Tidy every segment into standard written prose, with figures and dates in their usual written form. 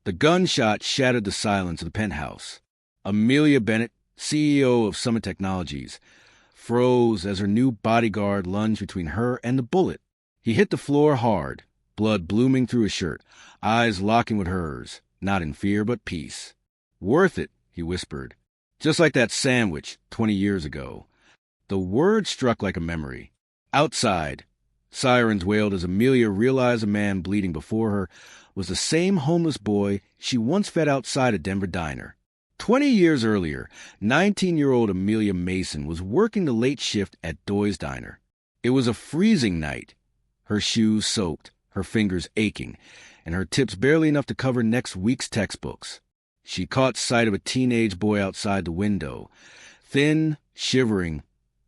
The gunshot shattered the silence of the penthouse. Amelia Bennett, CEO of Summit Technologies, froze as her new bodyguard lunged between her and the bullet. He hit the floor hard, blood blooming through his shirt, eyes locking with hers, not in fear but peace. "Worth it," he whispered. "Just like that sandwich 20 years ago." The word struck like a memory. Outside, sirens wailed as Amelia realized a man bleeding before her was the same homeless boy she once fed outside a Denver diner. 20 years earlier, 19-year-old Amelia Mason was working the late shift at Doy's Diner. It was a freezing night, her shoes soaked, her fingers aching, and her tips barely enough to cover next week's textbooks. She caught sight of a teenage boy outside the window, thin, shivering,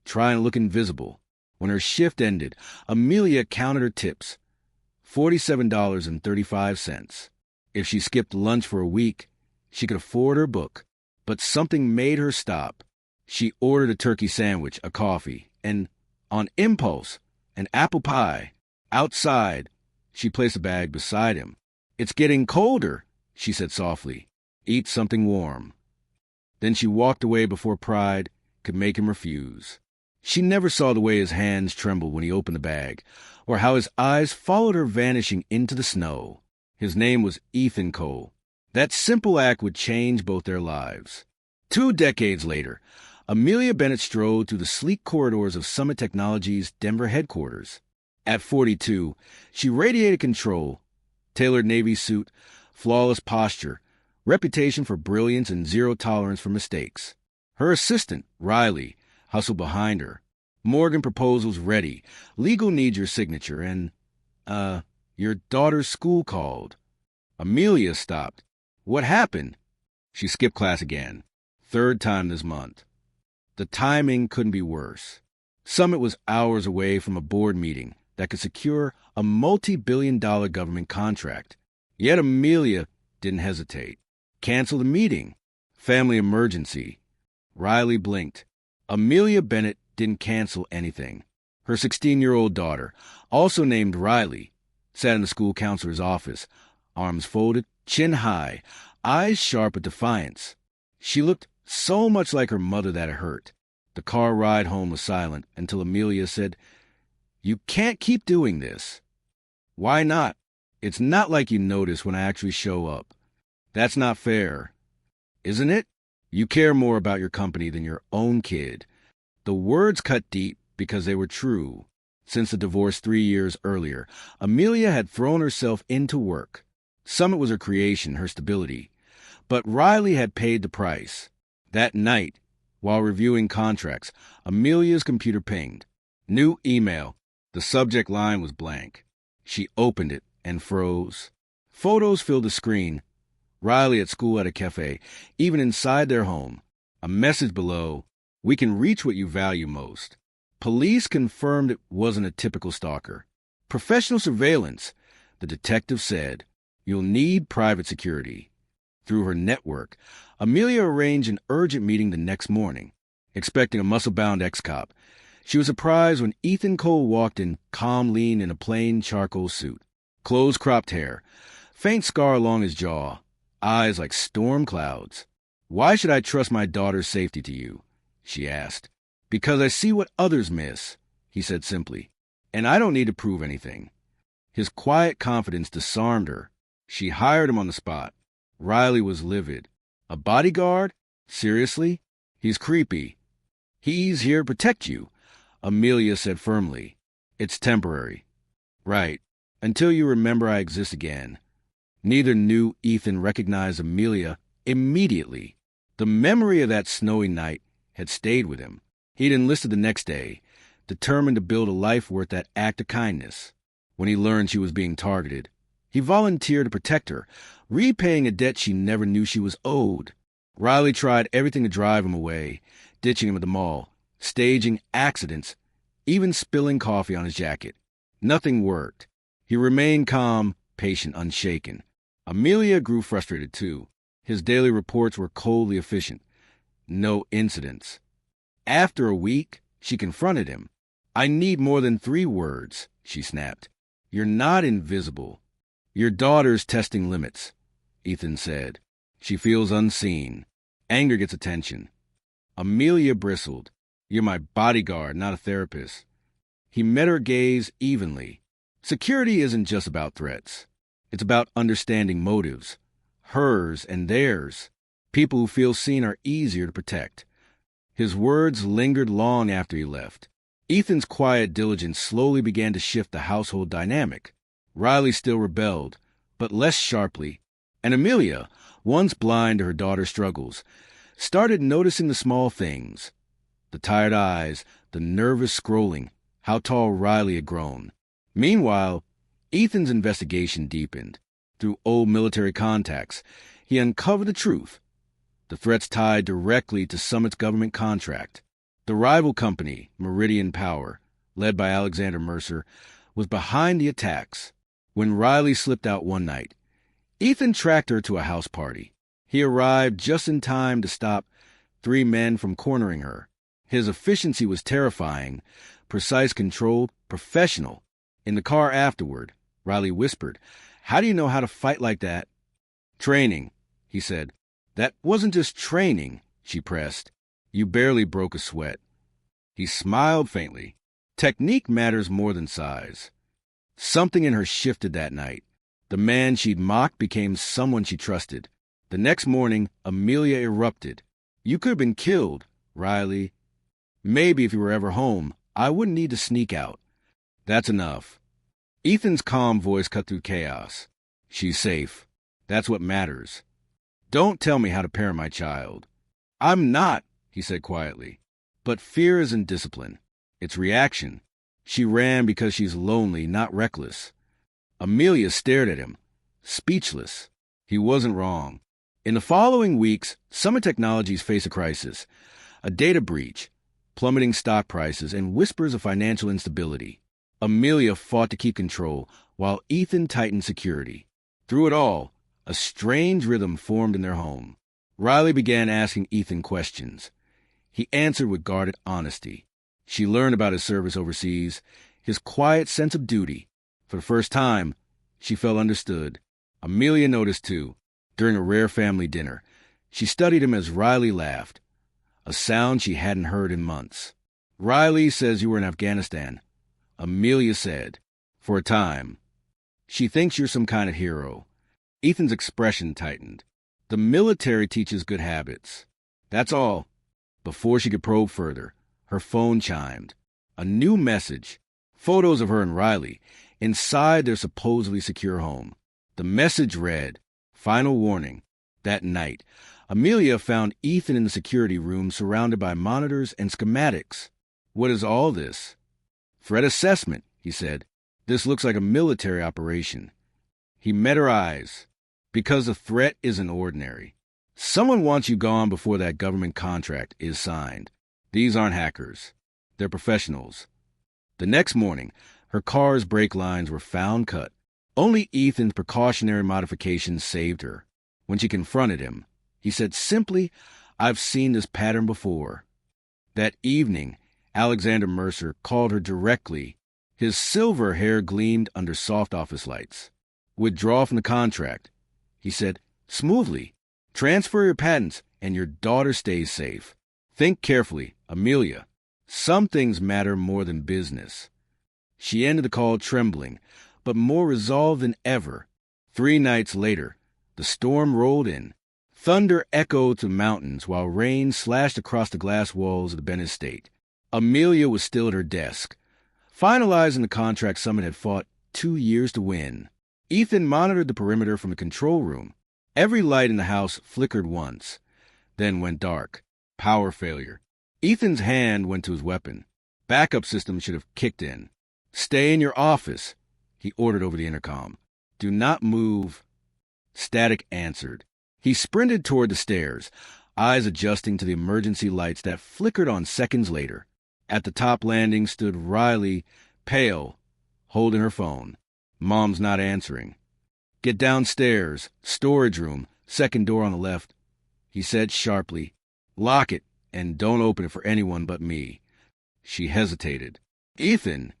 trying to look invisible. When her shift ended, Amelia counted her tips, $47.35. If she skipped lunch for a week, she could afford her book. But something made her stop. She ordered a turkey sandwich, a coffee, and, on impulse, an apple pie. Outside, she placed a bag beside him. "It's getting colder," she said softly. "Eat something warm." Then she walked away before pride could make him refuse. She never saw the way his hands trembled when he opened the bag, or how his eyes followed her vanishing into the snow. His name was Ethan Cole. That simple act would change both their lives. 2 decades later, Amelia Bennett strode through the sleek corridors of Summit Technologies' Denver headquarters. At 42, she radiated control, tailored Navy suit, flawless posture, reputation for brilliance and zero tolerance for mistakes. Her assistant, Riley, hustled behind her. "Morgan proposals ready. Legal needs your signature and, your daughter's school called." Amelia stopped. "What happened?" She skipped class again. 3rd time this month. The timing couldn't be worse. Summit was hours away from a board meeting that could secure a multi-billion-dollar government contract. Yet Amelia didn't hesitate. "Cancel the meeting. Family emergency." Riley blinked. Amelia Bennett didn't cancel anything. Her 16-year-old daughter, also named Riley, sat in the school counselor's office, arms folded, chin high, eyes sharp with defiance. She looked so much like her mother that it hurt. The car ride home was silent until Amelia said, "You can't keep doing this." "Why not? It's not like you notice when I actually show up." "That's not fair." "Isn't it? You care more about your company than your own kid." The words cut deep because they were true. Since the divorce 3 years earlier, Amelia had thrown herself into work. Summit was her creation, her stability. But Riley had paid the price. That night, while reviewing contracts, Amelia's computer pinged. New email. The subject line was blank. She opened it and froze. Photos filled the screen. Riley at school, at a cafe, even inside their home. A message below, "We can reach what you value most." Police confirmed it wasn't a typical stalker. "Professional surveillance," the detective said. "You'll need private security." Through her network, Amelia arranged an urgent meeting the next morning, expecting a muscle-bound ex-cop. She was surprised when Ethan Cole walked in, calm, lean, in a plain charcoal suit. Close-cropped hair, faint scar along his jaw, eyes like storm clouds. "Why should I trust my daughter's safety to you?" she asked. "Because I see what others miss," he said simply. "And I don't need to prove anything." His quiet confidence disarmed her. She hired him on the spot. Riley was livid. "A bodyguard? Seriously? He's creepy." "He's here to protect you," Amelia said firmly. "It's temporary." "Right. Until you remember I exist again." Neither knew Ethan recognized Amelia immediately. The memory of that snowy night had stayed with him. He'd enlisted the next day, determined to build a life worth that act of kindness. When he learned she was being targeted, he volunteered to protect her, repaying a debt she never knew she was owed. Riley tried everything to drive him away, ditching him at the mall, staging accidents, even spilling coffee on his jacket. Nothing worked. He remained calm, patient, unshaken. Amelia grew frustrated, too. His daily reports were coldly efficient. No incidents. After a week, she confronted him. "I need more than 3 words, she snapped. "You're not invisible. Your daughter's testing limits. Ethan said. She feels unseen. Anger gets attention. Amelia bristled. You're my bodyguard, not a therapist. He met her gaze evenly. Security isn't just about threats. It's about understanding motives. Hers and theirs. People who feel seen are easier to protect. His words lingered long after he left. Ethan's quiet diligence slowly began to shift the household dynamic. Riley still rebelled, but less sharply. And Amelia, once blind to her daughter's struggles, started noticing the small things. The tired eyes, the nervous scrolling, how tall Riley had grown. Meanwhile, Ethan's investigation deepened. Through old military contacts, he uncovered the truth. The threats tied directly to Summit's government contract. The rival company, Meridian Power, led by Alexander Mercer, was behind the attacks. When Riley slipped out one night, Ethan tracked her to a house party. He arrived just in time to stop 3 men from cornering her. His efficiency was terrifying, precise control, professional. In the car afterward, Riley whispered, "How do you know how to fight like that?" "Training," he said. "That wasn't just training," she pressed. "You barely broke a sweat." He smiled faintly. Technique matters more than size. Something in her shifted that night. The man she'd mocked became someone she trusted. The next morning, Amelia erupted. "You could have been killed, Riley. Maybe if you were ever home, I wouldn't need to sneak out." "That's enough." Ethan's calm voice cut through chaos. "She's safe. That's what matters. Don't tell me how to parent my child." "I'm not," he said quietly. "But fear isn't discipline. It's reaction. She ran because she's lonely, not reckless." Amelia stared at him, speechless. He wasn't wrong. In the following weeks, Summit Technologies faced a crisis. A data breach, plummeting stock prices, and whispers of financial instability. Amelia fought to keep control, while Ethan tightened security. Through it all, a strange rhythm formed in their home. Riley began asking Ethan questions. He answered with guarded honesty. She learned about his service overseas, his quiet sense of duty. For the first time, she felt understood. Amelia noticed, too, during a rare family dinner. She studied him as Riley laughed, a sound she hadn't heard in months. "Riley says you were in Afghanistan," Amelia said, "for a time. She thinks you're some kind of hero." Ethan's expression tightened. "The military teaches good habits. That's all." Before she could probe further, her phone chimed. A new message. Photos of her and Riley inside their supposedly secure home. The message read, "Final warning." That night, Amelia found Ethan in the security room surrounded by monitors and schematics. "What is all this?" "Threat assessment," he said. "This looks like a military operation." He met her eyes. "Because the threat isn't ordinary. Someone wants you gone before that government contract is signed. These aren't hackers. They're professionals." The next morning, her car's brake lines were found cut. Only Ethan's precautionary modifications saved her. When she confronted him, he said simply, "I've seen this pattern before." That evening, Alexander Mercer called her directly. His silver hair gleamed under soft office lights. "Withdraw from the contract," he said smoothly. "Transfer your patents, and your daughter stays safe. Think carefully, Amelia. Some things matter more than business." She ended the call trembling, but more resolved than ever. 3 nights later, the storm rolled in. Thunder echoed through the mountains while rain slashed across the glass walls of the Bennett estate. Amelia was still at her desk, finalizing the contract Summit had fought 2 years to win. Ethan monitored the perimeter from the control room. Every light in the house flickered once, then went dark. Power failure. Ethan's hand went to his weapon. Backup system should have kicked in. "Stay in your office," he ordered over the intercom. "Do not move." Static answered. He sprinted toward the stairs, eyes adjusting to the emergency lights that flickered on seconds later. At the top landing stood Riley, pale, holding her phone. "Mom's not answering." "Get downstairs, storage room, second door on the left," he said sharply. "Lock it, and don't open it for anyone but me." She hesitated. "Ethan!"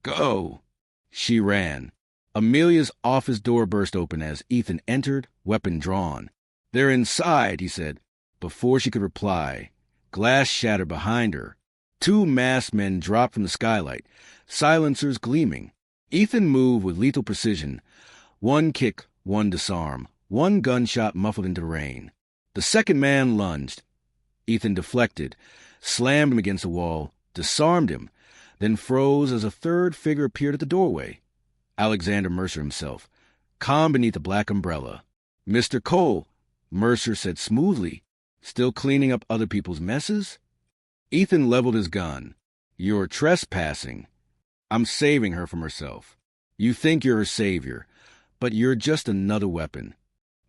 "Go!" She ran. Amelia's office door burst open as Ethan entered, weapon drawn. "They're inside," he said. Before she could reply, glass shattered behind her. Two masked men dropped from the skylight, silencers gleaming. Ethan moved with lethal precision. One kick, one disarm, one gunshot muffled into rain. The second man lunged. Ethan deflected, slammed him against the wall, disarmed him, then froze as a third figure appeared at the doorway. Alexander Mercer himself, calm beneath a black umbrella. "Mr. Cole," Mercer said smoothly, "still cleaning up other people's messes?" Ethan leveled his gun. "You're trespassing. I'm saving her from herself. You think you're her savior, but you're just another weapon."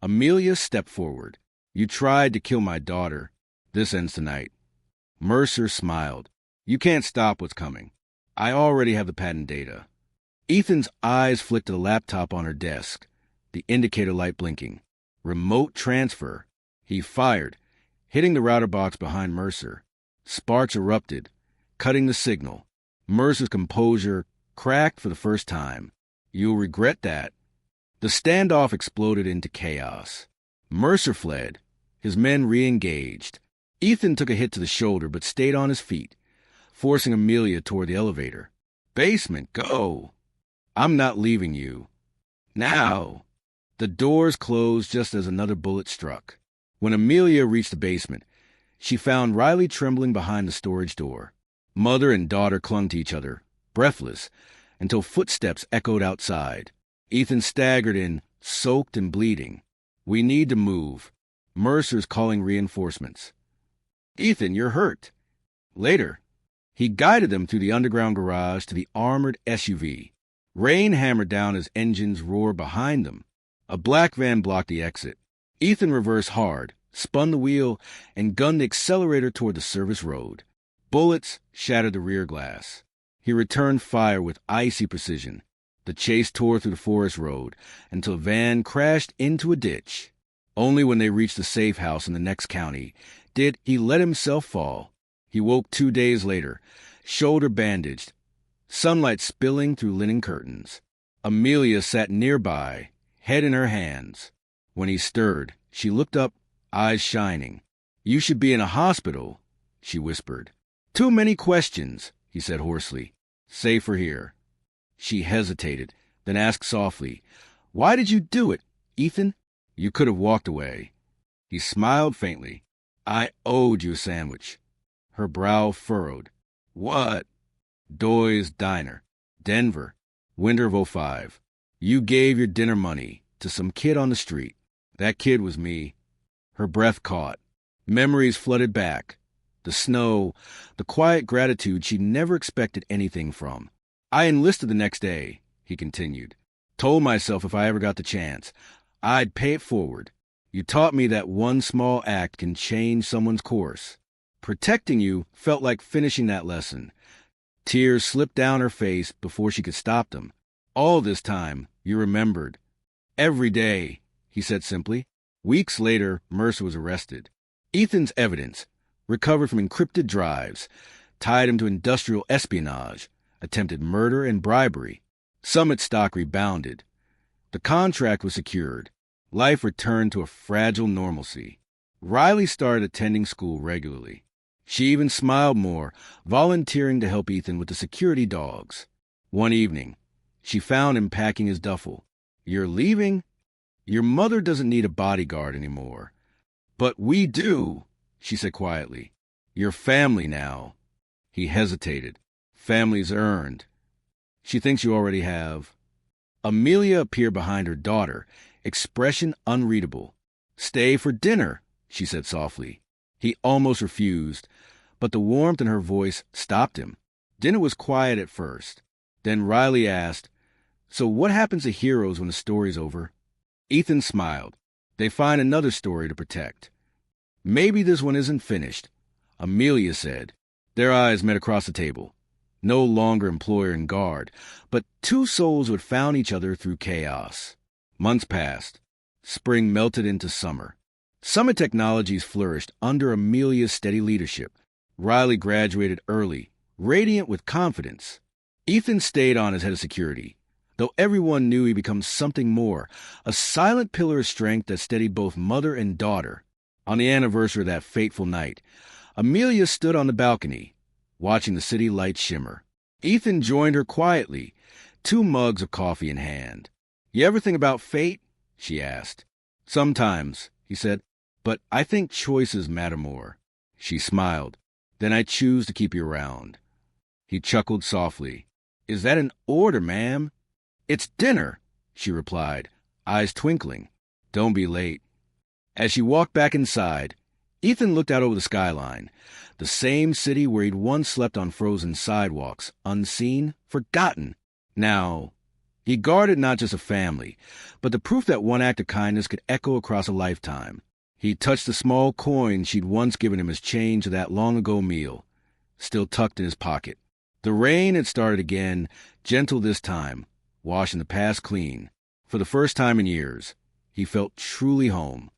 Amelia stepped forward. "You tried to kill my daughter. This ends tonight." Mercer smiled. "You can't stop what's coming. I already have the patent data." Ethan's eyes flicked to the laptop on her desk, the indicator light blinking. Remote transfer. He fired, hitting the router box behind Mercer. Sparks erupted, cutting the signal. Mercer's composure cracked for the first time. "You'll regret that." The standoff exploded into chaos. Mercer fled. His men re-engaged. Ethan took a hit to the shoulder but stayed on his feet, forcing Amelia toward the elevator. "Basement, go." "I'm not leaving you." "Now." The doors closed just as another bullet struck. When Amelia reached the basement, she found Riley trembling behind the storage door. Mother and daughter clung to each other, breathless, until footsteps echoed outside. Ethan staggered in, soaked and bleeding. "We need to move. Mercer's calling reinforcements." "Ethan, you're hurt." Later, he guided them through the underground garage to the armored SUV. Rain hammered down as engines roared behind them. A black van blocked the exit. Ethan reversed hard, spun the wheel, and gunned the accelerator toward the service road. Bullets shattered the rear glass. He returned fire with icy precision. The chase tore through the forest road until the van crashed into a ditch. Only when they reached the safe house in the next county did he let himself fall. He woke 2 days later, shoulder bandaged, sunlight spilling through linen curtains. Amelia sat nearby, head in her hands. When he stirred, she looked up, eyes shining. "You should be in a hospital," she whispered. "Too many questions," he said hoarsely. "Safer here." She hesitated, then asked softly, "Why did you do it, Ethan? You could have walked away." He smiled faintly. "I owed you a sandwich." Her brow furrowed. "What?" "Doy's Diner, Denver, winter of '05. You gave your dinner money to some kid on the street. That kid was me." Her breath caught. Memories flooded back. The snow, the quiet gratitude she never expected anything from. "I enlisted the next day," he continued. "Told myself if I ever got the chance, I'd pay it forward. You taught me that one small act can change someone's course. Protecting you felt like finishing that lesson." Tears slipped down her face before she could stop them. "All this time, you remembered." "Every day," he said simply. Weeks later, Mercer was arrested. Ethan's evidence, recovered from encrypted drives, tied him to industrial espionage, attempted murder and bribery. Summit stock rebounded. The contract was secured. Life returned to a fragile normalcy. Riley started attending school regularly. She even smiled more, volunteering to help Ethan with the security dogs. One evening, she found him packing his duffel. "You're leaving? Your mother doesn't need a bodyguard anymore." "But we do," she said quietly. "You're family now." He hesitated. "Family's earned." "She thinks you already have." Amelia appeared behind her daughter, expression unreadable. "Stay for dinner," she said softly. He almost refused, but the warmth in her voice stopped him. Dinner was quiet at first. Then Riley asked, "So what happens to heroes when the story's over?" Ethan smiled. "They find another story to protect." "Maybe this one isn't finished," Amelia said. Their eyes met across the table. No longer employer and guard, but two souls who had found each other through chaos. Months passed. Spring melted into summer. Summit Technologies flourished under Amelia's steady leadership. Riley graduated early, radiant with confidence. Ethan stayed on as head of security. though everyone knew he'd become something more, a silent pillar of strength that steadied both mother and daughter. On the anniversary of that fateful night, Amelia stood on the balcony, watching the city lights shimmer. Ethan joined her quietly, 2 mugs of coffee in hand. "You ever think about fate?" she asked. "Sometimes," he said, "but I think choices matter more." She smiled. "Then I choose to keep you around." He chuckled softly. "Is that an order, ma'am?" "It's dinner," she replied, eyes twinkling. "Don't be late." As she walked back inside, Ethan looked out over the skyline, the same city where he'd once slept on frozen sidewalks, unseen, forgotten. Now, he guarded not just a family, but the proof that one act of kindness could echo across a lifetime. He touched the small coin she'd once given him as change of that long-ago meal, still tucked in his pocket. The rain had started again, gentle this time, washing the past clean. For the first time in years, he felt truly home.